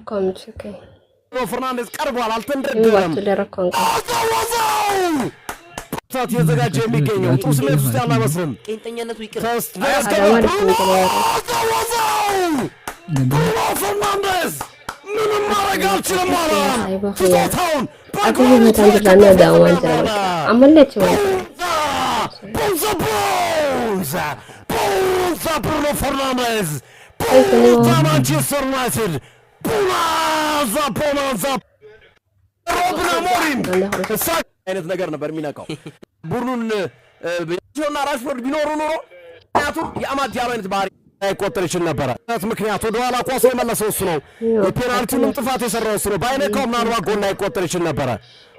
አላረከውም ኦኬ ፈርናንዴዝ ቀርቧል አልተንደረደረም ታት የዘጋጀ የሚገኘው ጡስሜት ውስጥ ያለ መስለም ቄንጠኛነቱ ይቅር ፈርናንዴዝ ምንም ማድረግ አልችልም አለ ፍታውን አቁሙ መታንደና ዳዋን ተረካ አመለች ማለት ቦንዛ ብሩኖ ፈርናንዴዝ ማንቸስተር ዩናይትድ ቦናዛ ሮብና ሞሪም አይነት ነገር ነበር የሚነካው ቡርኑን ጆና ራሽፎርድ ቢኖሩ ኖሮ ምክንያቱም የአማድ ዲያሎ አይነት ባህሪ አይቆጠር ይችላል ነበር ምክንያቱ ወደኋላ ኳስ የመለሰው እሱ ነው የፔናልቲውን ጥፋት የሰራው እሱ ነው ባይነካው ምናልባት ጎል አይቆጠር ይችላል ነበር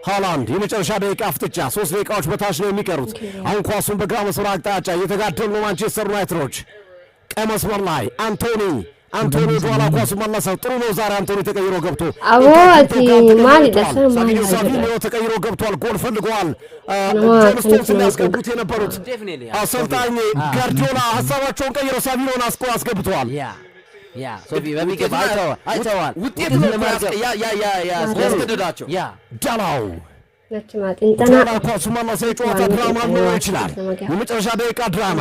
ሃላንድ የመጨረሻ ደቂቃ ፍጥጫ 3 ደቂቃዎች በታች ነው የሚቀሩት አሁን ኳሱን በግራ መስመር አቅጣጫ እየተጋደሉ ነው ማንቸስተር ዩናይትዶች ቀይ መስመር ላይ አንቶኒ ዶላ ኳስ መለሰው ጥሩ ነው ዛሬ አንቶኒ ተቀይሮ ገብቶ አቦቲ ማሊ ደሰማ ሳቪኒዮ ተቀይሮ ገብቷል ጎል ፈልጓል ጆንስቶንስ ያስገቡት የነበሩት አሰልጣኝ ጋርዲዮላ ሐሳባቸውን ቀይረው ሳቪኒዮን አስገብተዋል ያ ሶፊ በሚገባ አይተዋል ውጤት ነው ያስገድዳቸው ዳላው ለችማት እንተና ኳሱ መለሰ ጨዋታ ድራማ ነው ይችላል የመጨረሻ ደቂቃ ድራማ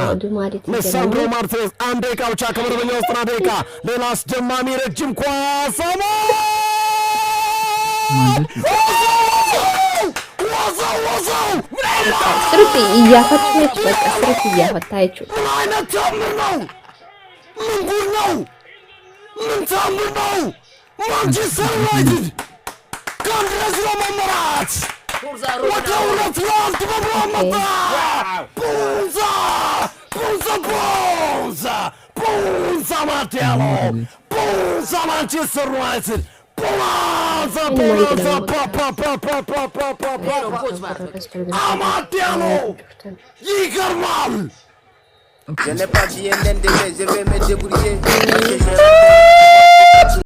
ለሳንድሮ ማርቲኔዝ አንድ ደቂቃ ብቻ ከመደበኛው 90 ደቂቃ ሌላ አስደማሚ ረጅም ኳስ ስሩት እያፈተች በቃ ስሩት እያፈታችሁ አይነት ታምር ነው ምን ጉድ ነው ምን ታምር ነው ማንቸስተር ዩናይትድ ካንድረስ ለመመራት ወደውለት ላልት በብራመታ ቦንዛ ማቴያሎ ቦንዛ ማንቸስተር ዩናይትድ ቦንዛ አማቴያሎ ይገርማል Je n'ai pas dit un je vais me débrouiller